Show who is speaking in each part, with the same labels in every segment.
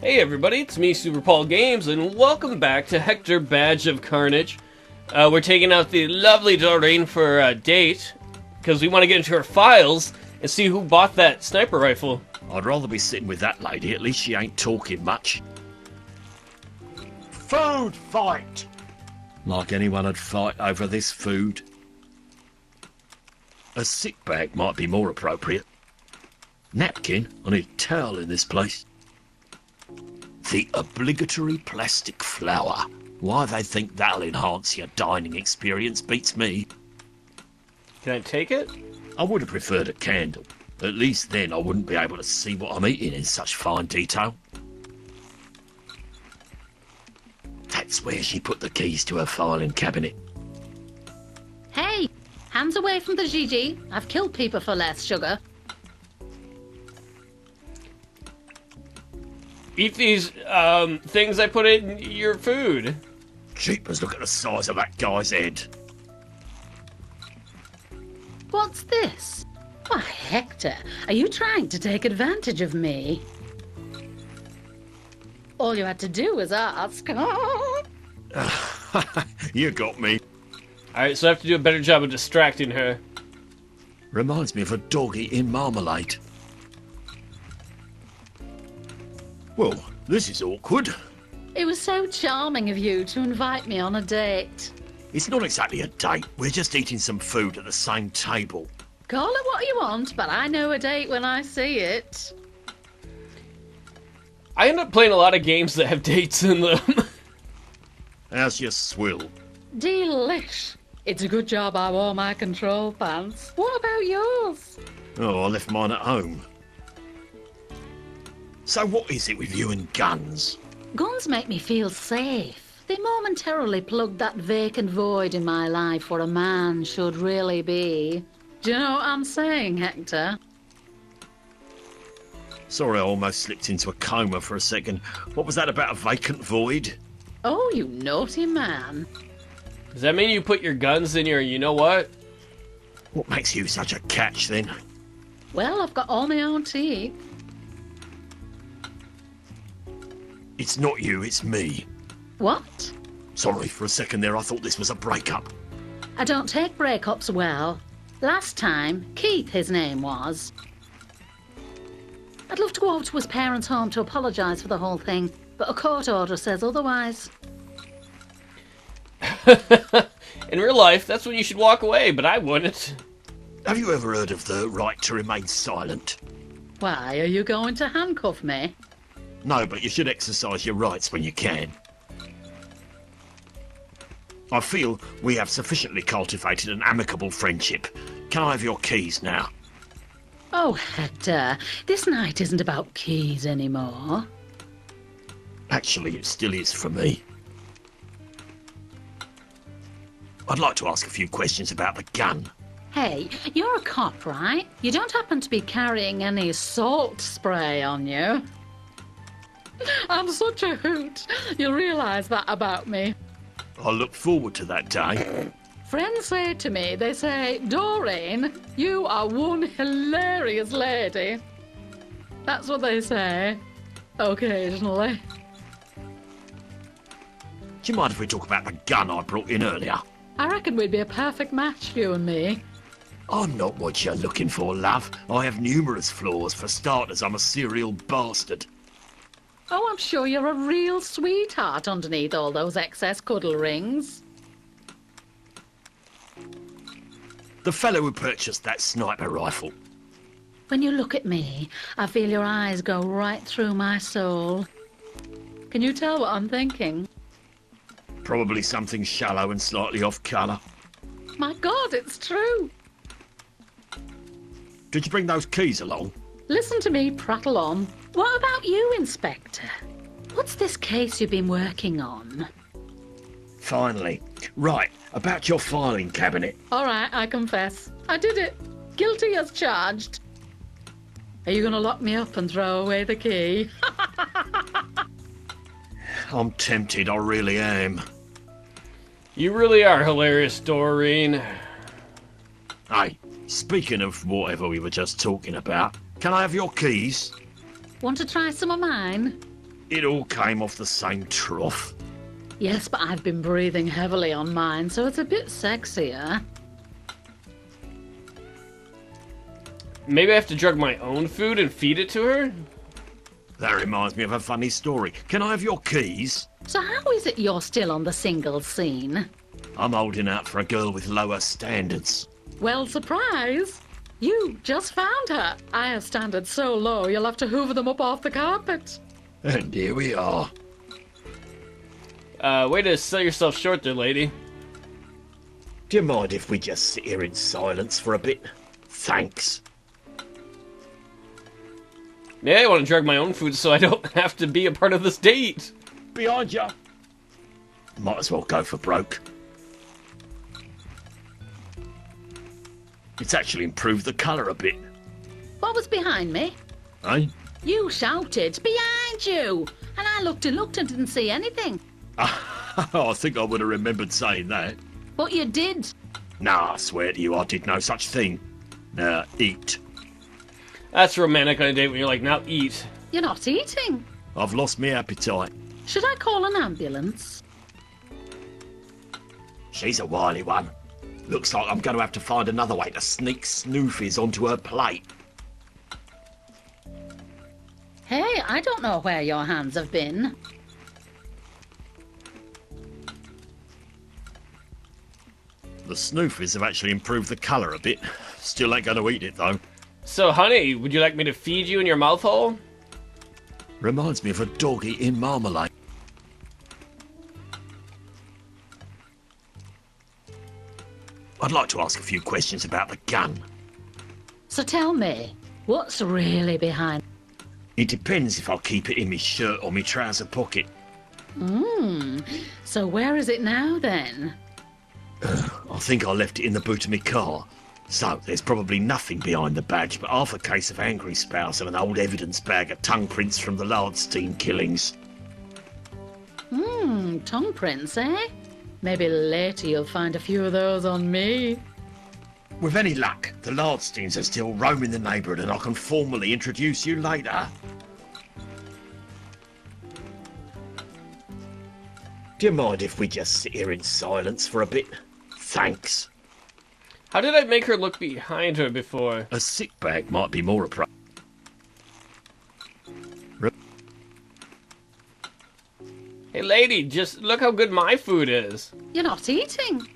Speaker 1: Hey everybody, it's me, Super Paul Games, and welcome back to Hector Badge of Carnage. We're taking out the lovely Doreen for a date, because we want to get into her files and see who bought that sniper rifle.
Speaker 2: I'd rather be sitting with that lady, at least she ain't talking much. Food fight! Like anyone would fight over this food. A sick bag might be more appropriate. Napkin? I need a towel in this place. The obligatory plastic flower. Why they think that'll enhance your dining experience beats me.
Speaker 1: Can I take it?
Speaker 2: I would have preferred a candle. At least then I wouldn't be able to see what I'm eating in such fine detail. That's where she put the keys to her filing cabinet.
Speaker 3: Hey, hands away from the Gigi. I've killed people for less sugar.
Speaker 1: Eat these, things I put in your food.
Speaker 2: Jeepers, look at the size of that guy's head.
Speaker 3: What's this? Why, Hector, are you trying to take advantage of me? All you had to do was ask.
Speaker 2: You got me.
Speaker 1: Alright, so I have to do a better job of distracting her.
Speaker 2: Reminds me of a dog eating marmalade. Well, this is awkward.
Speaker 3: It was so charming of you to invite me on a date.
Speaker 2: It's not exactly a date. We're just eating some food at the same table.
Speaker 3: Call it what you want, but I know a date when I see it.
Speaker 1: I end up playing a lot of games that have dates in them.
Speaker 2: How's your swill?
Speaker 3: Delish. It's a good job I wore my control pants. What about yours?
Speaker 2: Oh, I left mine at home. So what is it with you and guns?
Speaker 3: Guns make me feel safe. They momentarily plug that vacant void in my life where a man should really be. Do you know what I'm saying, Hector?
Speaker 2: Sorry, I almost slipped into a coma for a second. What was that about a vacant void?
Speaker 3: Oh, you naughty man.
Speaker 1: Does that mean you put your guns in your you-know-what?
Speaker 2: What makes you such a catch, then?
Speaker 3: Well, I've got all my own teeth.
Speaker 2: It's not you, it's me.
Speaker 3: What?
Speaker 2: Sorry, for a second there I thought this was a breakup.
Speaker 3: I don't take breakups well. Last time, Keith, his name was. I'd love to go over to his parents' home to apologise for the whole thing, but a court order says otherwise.
Speaker 1: In real life, that's when you should walk away, but I wouldn't.
Speaker 2: Have you ever heard of the right to remain silent?
Speaker 3: Why, are you going to handcuff me?
Speaker 2: No, but you should exercise your rights when you can. I feel we have sufficiently cultivated an amicable friendship. Can I have your keys now?
Speaker 3: Oh, Hector, this night isn't about keys anymore.
Speaker 2: Actually, it still is for me. I'd like to ask a few questions about the gun.
Speaker 3: Hey, you're a cop, right? You don't happen to be carrying any salt spray on you? I'm such a hoot. You'll realise that about me.
Speaker 2: I look forward to that day.
Speaker 3: Friends say to me, they say, Doreen, you are one hilarious lady. That's what they say, occasionally.
Speaker 2: Do you mind if we talk about the gun I brought in earlier?
Speaker 3: I reckon we'd be a perfect match, you and me.
Speaker 2: I'm not what you're looking for, love. I have numerous flaws. For starters, I'm a serial bastard.
Speaker 3: Oh, I'm sure you're a real sweetheart underneath all those excess cuddle rings.
Speaker 2: The fellow who purchased that sniper rifle.
Speaker 3: When you look at me, I feel your eyes go right through my soul. Can you tell what I'm thinking?
Speaker 2: Probably something shallow and slightly off colour.
Speaker 3: My God, it's true.
Speaker 2: Did you bring those keys along?
Speaker 3: Listen to me prattle on. What about you, Inspector? What's this case you've been working on?
Speaker 2: Finally. Right, about your filing cabinet.
Speaker 3: All right, I confess. I did it. Guilty as charged. Are you going to lock me up and throw away the key?
Speaker 2: I'm tempted, I really am.
Speaker 1: You really are hilarious, Doreen.
Speaker 2: Hey, speaking of whatever we were just talking about, can I have your keys?
Speaker 3: Want to try some of mine?
Speaker 2: It all came off the same trough.
Speaker 3: Yes, but I've been breathing heavily on mine, so it's a bit sexier.
Speaker 1: Maybe I have to drug my own food and feed it to her?
Speaker 2: That reminds me of a funny story. Can I have your keys?
Speaker 3: So how is it you're still on the singles scene?
Speaker 2: I'm holding out for a girl with lower standards.
Speaker 3: Well, surprise! You just found her. I have standards so low you'll have to hoover them up off the carpet.
Speaker 2: And here we are.
Speaker 1: Way to sell yourself short there, lady.
Speaker 2: Do you mind if we just sit here in silence for a bit? Thanks.
Speaker 1: Yeah, I want to drug my own food so I don't have to be a part of this date.
Speaker 2: Behind you. Might as well go for broke. It's actually improved the colour a bit.
Speaker 3: What was behind me?
Speaker 2: Eh?
Speaker 3: You shouted, behind you! And I looked and didn't see anything.
Speaker 2: I think I would have remembered saying that.
Speaker 3: But you did.
Speaker 2: Nah, I swear to you, I did no such thing. Now, eat.
Speaker 1: That's romantic on a date when you're like, now eat.
Speaker 3: You're not eating.
Speaker 2: I've lost my appetite.
Speaker 3: Should I call an ambulance?
Speaker 2: She's a wily one. Looks like I'm going to have to find another way to sneak snoofies onto her plate.
Speaker 3: Hey, I don't know where your hands have been.
Speaker 2: The snoofies have actually improved the colour a bit. Still ain't going to eat it, though.
Speaker 1: So, honey, would you like me to feed you in your mouth hole?
Speaker 2: Reminds me of a dog eating marmalade. I'd like to ask a few questions about the gun.
Speaker 3: So tell me, what's really behind?
Speaker 2: It depends if I'll keep it in my shirt or my trouser pocket.
Speaker 3: So where is it now then?
Speaker 2: I think I left it in the boot of my car. So there's probably nothing behind the badge but half a case of angry spouse and an old evidence bag of tongue prints from the Lardstein killings.
Speaker 3: Tongue prints, eh? Maybe later you'll find a few of those on me.
Speaker 2: With any luck, the Lardsteins are still roaming the neighbourhood and I can formally introduce you later. Do you mind if we just sit here in silence for a bit? Thanks.
Speaker 1: How did I make her look behind her before?
Speaker 2: A sick bag might be more appropriate.
Speaker 1: Hey, lady, just look how good my food is.
Speaker 3: You're not eating.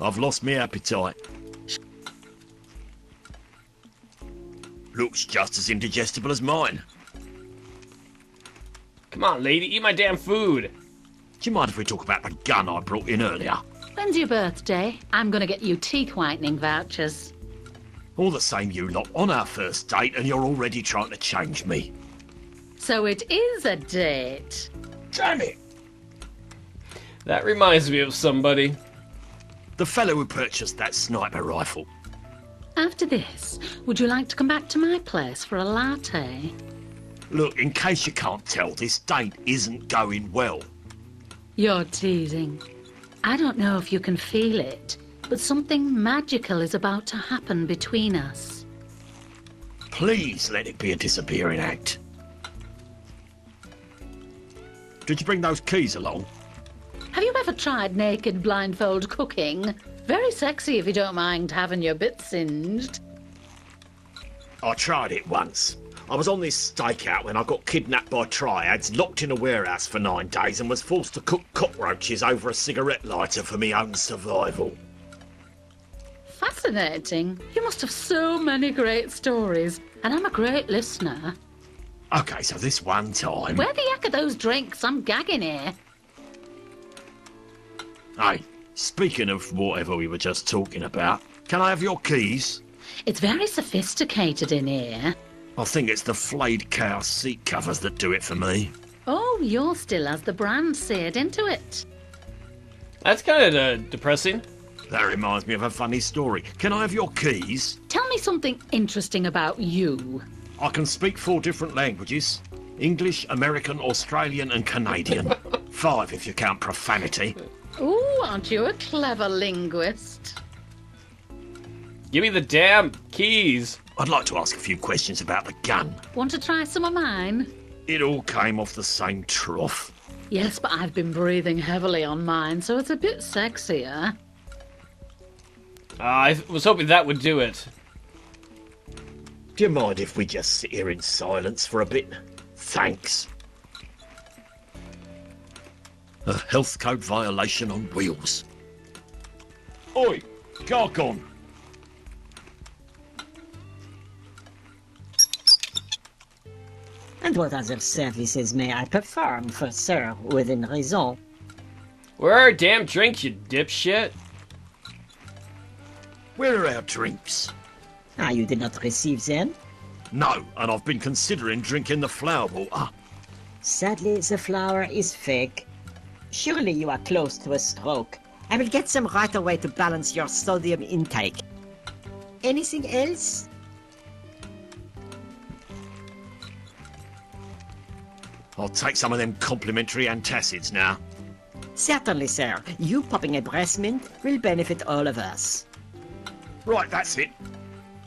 Speaker 2: I've lost my appetite. Looks just as indigestible as mine.
Speaker 1: Come on, lady, eat my damn food.
Speaker 2: Do you mind if we talk about the gun I brought in earlier?
Speaker 3: When's your birthday? I'm gonna get you teeth whitening vouchers.
Speaker 2: All the same, you lot, on our first date and you're already trying to change me.
Speaker 3: So it is a date.
Speaker 2: Damn it!
Speaker 1: That reminds me of somebody.
Speaker 2: The fellow who purchased that sniper rifle.
Speaker 3: After this, would you like to come back to my place for a latte?
Speaker 2: Look, in case you can't tell, this date isn't going well.
Speaker 3: You're teasing. I don't know if you can feel it, but something magical is about to happen between us.
Speaker 2: Please let it be a disappearing act. Did you bring those keys along?
Speaker 3: Have you ever tried naked blindfold cooking? Very sexy if you don't mind having your bits singed.
Speaker 2: I tried it once. I was on this stakeout when I got kidnapped by triads, locked in a warehouse for 9 days and was forced to cook cockroaches over a cigarette lighter for my own survival.
Speaker 3: Fascinating. You must have so many great stories, and I'm a great listener.
Speaker 2: Okay, so this one time...
Speaker 3: Where the heck are those drinks? I'm gagging here.
Speaker 2: Hey, speaking of whatever we were just talking about, can I have your keys?
Speaker 3: It's very sophisticated in here.
Speaker 2: I think it's the flayed cow seat covers that do it for me.
Speaker 3: Oh, yours still has the brand seared into it.
Speaker 1: That's kind of depressing.
Speaker 2: That reminds me of a funny story. Can I have your keys?
Speaker 3: Tell me something interesting about you.
Speaker 2: I can speak 4 different languages. English, American, Australian and Canadian. 5 if you count profanity.
Speaker 3: Ooh, aren't you a clever linguist?
Speaker 1: Give me the damn keys.
Speaker 2: I'd like to ask a few questions about the gun.
Speaker 3: Want to try some of mine?
Speaker 2: It all came off the same trough.
Speaker 3: Yes, but I've been breathing heavily on mine, so it's a bit sexier.
Speaker 1: I was hoping that would do it.
Speaker 2: Do you mind if we just sit here in silence for a bit? Thanks. A health code violation on wheels. Oi, Gargon!
Speaker 4: And what other services may I perform for sir within reason?
Speaker 1: Where are our damn drinks, you dipshit?
Speaker 2: Where are our drinks?
Speaker 4: Ah, you did not receive them?
Speaker 2: No, and I've been considering drinking the flower water.
Speaker 4: Sadly, the flower is fake. Surely you are close to a stroke. I will get some right away to balance your sodium intake. Anything else?
Speaker 2: I'll take some of them complimentary antacids now.
Speaker 4: Certainly, sir. You popping a breast mint will benefit all of us.
Speaker 2: Right, that's it.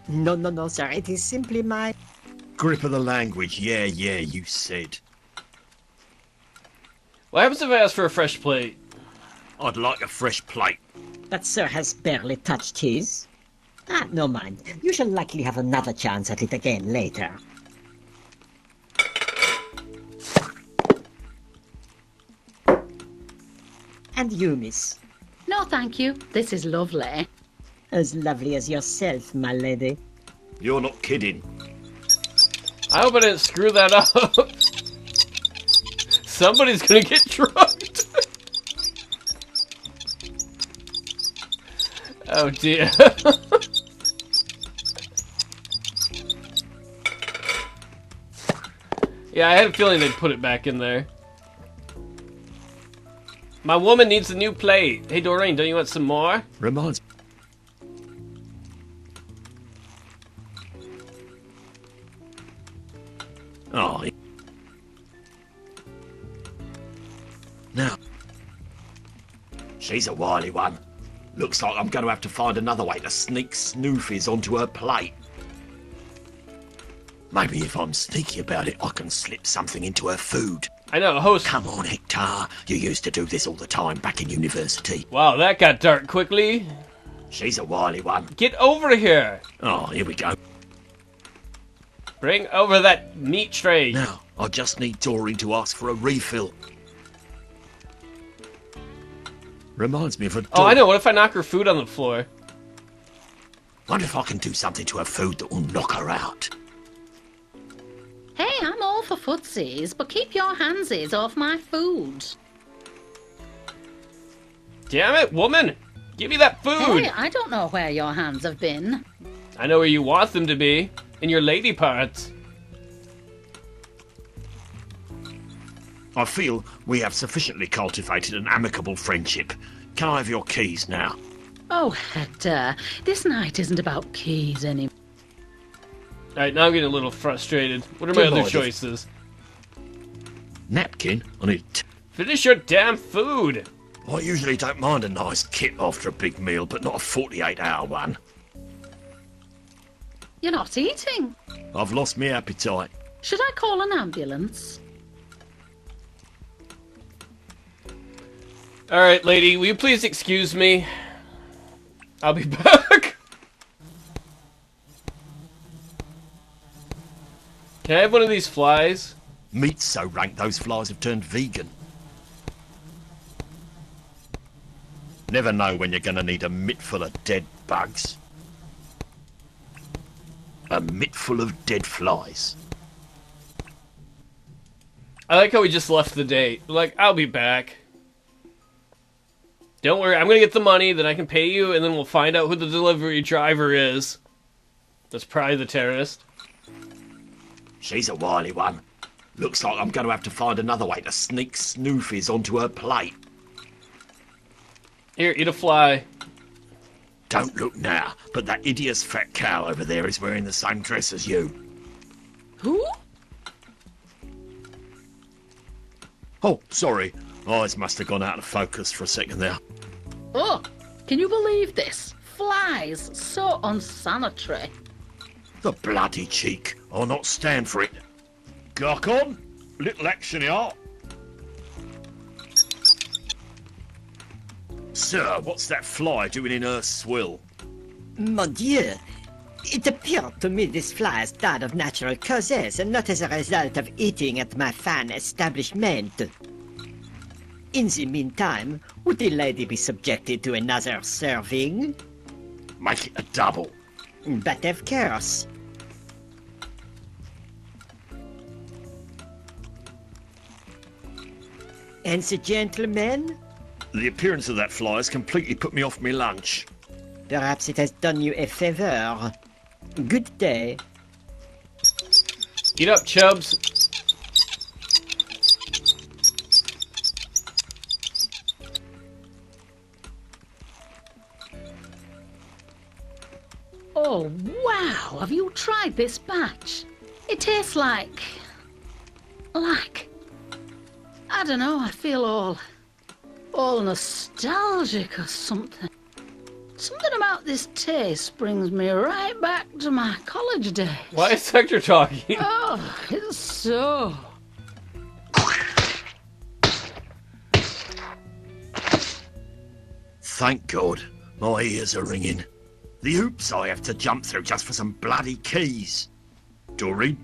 Speaker 4: No, sir. It is simply my...
Speaker 2: Grip of the language, yeah, you said.
Speaker 1: What happens if I ask for a fresh plate?
Speaker 2: I'd like a fresh plate.
Speaker 4: That sir has barely touched his. Ah, no mind. You shall likely have another chance at it again later. And you, miss.
Speaker 3: No, thank you. This is lovely.
Speaker 4: As lovely as yourself, my lady.
Speaker 2: You're not kidding.
Speaker 1: I hope I didn't screw that up. Somebody's gonna get drugged. Oh dear. Yeah, I had a feeling they'd put it back in there. My woman needs a new plate. Hey Doreen, don't you want some more?
Speaker 2: Reminds me. Oh, now, she's a wily one. Looks like I'm going to have to find another way to sneak snoofies onto her plate. Maybe if I'm sneaky about it, I can slip something into her food.
Speaker 1: I know, host.
Speaker 2: Come on, Hector. You used to do this all the time back in university.
Speaker 1: Wow, that got dark quickly.
Speaker 2: She's a wily one.
Speaker 1: Get over here.
Speaker 2: Oh, here we go.
Speaker 1: Bring over that meat tray.
Speaker 2: Now, I just need Doreen to ask for a refill. Reminds me of a dog.
Speaker 1: Oh, I know. What if I knock her food on the floor?
Speaker 2: Wonder if I can do something to her food that will knock her out.
Speaker 3: Hey, I'm all for footsies, but keep your handsies off my food.
Speaker 1: Damn it, woman! Give me that food!
Speaker 3: Hey, I don't know where your hands have been.
Speaker 1: I know where you want them to be. In your lady parts.
Speaker 2: I feel we have sufficiently cultivated an amicable friendship. Can I have your keys now?
Speaker 3: Oh, Hector, this night isn't about keys anymore.
Speaker 1: Alright, now I'm getting a little frustrated. What are my
Speaker 2: Good
Speaker 1: other
Speaker 2: lord.
Speaker 1: choices?
Speaker 2: Napkin? I need...
Speaker 1: Finish your damn food!
Speaker 2: I usually don't mind a nice kip after a big meal, but not a 48-hour one.
Speaker 3: You're not eating.
Speaker 2: I've lost my appetite.
Speaker 3: Should I call an ambulance?
Speaker 1: Alright, lady, will you please excuse me? I'll be back. Can I have one of these flies?
Speaker 2: Meat's so rank those flies have turned vegan. Never know when you're gonna need a mitt full of dead bugs. A mitt full of dead flies.
Speaker 1: I like how we just left the date. Like, I'll be back. Don't worry, I'm gonna get the money, then I can pay you, and then we'll find out who the delivery driver is. That's probably the terrorist.
Speaker 2: She's a wily one. Looks like I'm gonna have to find another way to sneak snoofies onto her plate.
Speaker 1: Here, eat a fly.
Speaker 2: Don't look now, but that hideous fat cow over there is wearing the same dress as you.
Speaker 3: Who?
Speaker 2: Oh, sorry. Eyes must have gone out of focus for a second there.
Speaker 3: Oh, can you believe this? Flies, so unsanitary.
Speaker 2: The bloody cheek. I'll not stand for it. Gawk on. little action here. Sir, what's that fly doing in Earth's swill?
Speaker 4: Mon Dieu! It appeared to me this fly has died of natural causes and not as a result of eating at my fine establishment. In the meantime, would the lady be subjected to another serving?
Speaker 2: Make it a double.
Speaker 4: But of course. And the gentleman?
Speaker 2: The appearance of that fly has completely put me off my lunch.
Speaker 4: Perhaps it has done you a favor. Good day.
Speaker 1: Eat up, Chubbs.
Speaker 3: Oh, wow! Have you tried this batch? It tastes like... I don't know, I feel all nostalgic or something. Something about this taste brings me right back to my college days.
Speaker 1: Why is Hector talking?
Speaker 3: Oh, it's so...
Speaker 2: Thank God, my ears are ringing. The hoops I have to jump through just for some bloody keys. Doreen?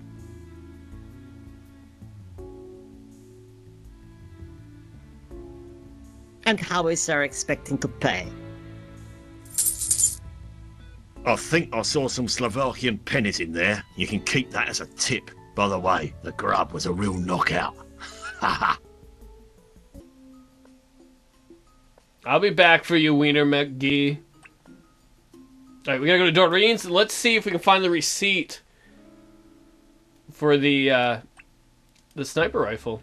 Speaker 4: And how is sir expecting to pay?
Speaker 2: I think I saw some Slovakian pennies in there. You can keep that as a tip. By the way, the grub was a real knockout. Haha.
Speaker 1: I'll be back for you, Wiener McGee. Alright, we gotta go to Doreen's and let's see if we can find the receipt for the sniper rifle.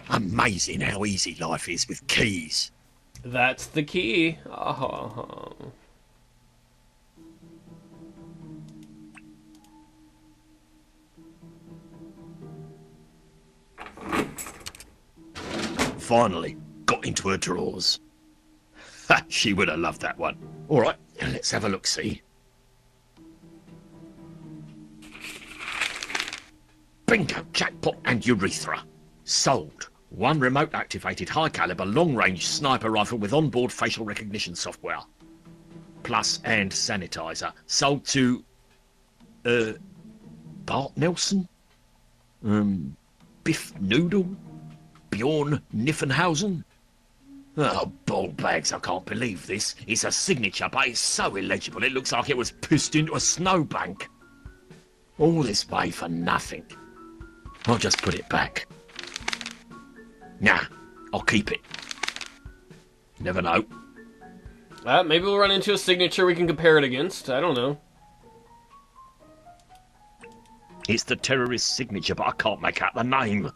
Speaker 2: Amazing how easy life is with keys.
Speaker 1: That's the key. Oh.
Speaker 2: Finally, got into her drawers. Ha, she would have loved that one. All right, let's have a look-see. Bingo, jackpot and urethra. Sold. One remote-activated high-caliber, long-range sniper rifle with onboard facial recognition software. Plus and sanitizer. Sold to... Bart Nelson? Biff Noodle? Bjorn Niffenhausen? Oh, ball bags, I can't believe this. It's a signature, but it's so illegible it looks like it was pissed into a snowbank. All this way for nothing. I'll just put it back. Nah, I'll keep it. Never know.
Speaker 1: Maybe we'll run into a signature we can compare it against. I don't know.
Speaker 2: It's the terrorist signature, but I can't make out the name.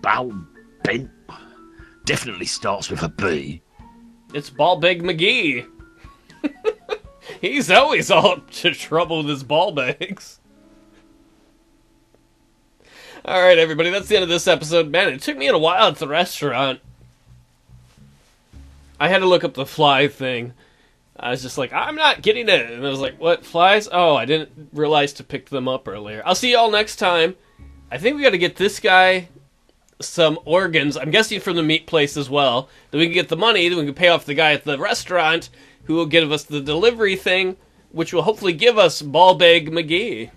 Speaker 2: Ben. Definitely starts with a B.
Speaker 1: It's Ballbag McGee. He's always all to trouble with his ball bags. Alright, everybody, that's the end of this episode. Man, it took me a while at the restaurant. I had to look up the fly thing. I was just like, I'm not getting it. And I was like, what, flies? Oh, I didn't realize to pick them up earlier. I'll see y'all next time. I think we gotta get this guy some organs. I'm guessing from the meat place as well. Then we can get the money. Then we can pay off the guy at the restaurant who will give us the delivery thing, which will hopefully give us Ballbag McGee.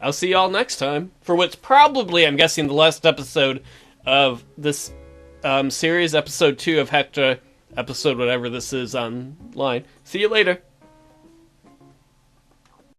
Speaker 1: I'll see y'all next time for what's probably, I'm guessing, the last episode of this series, episode 2 of Hector, episode whatever this is online. See you later.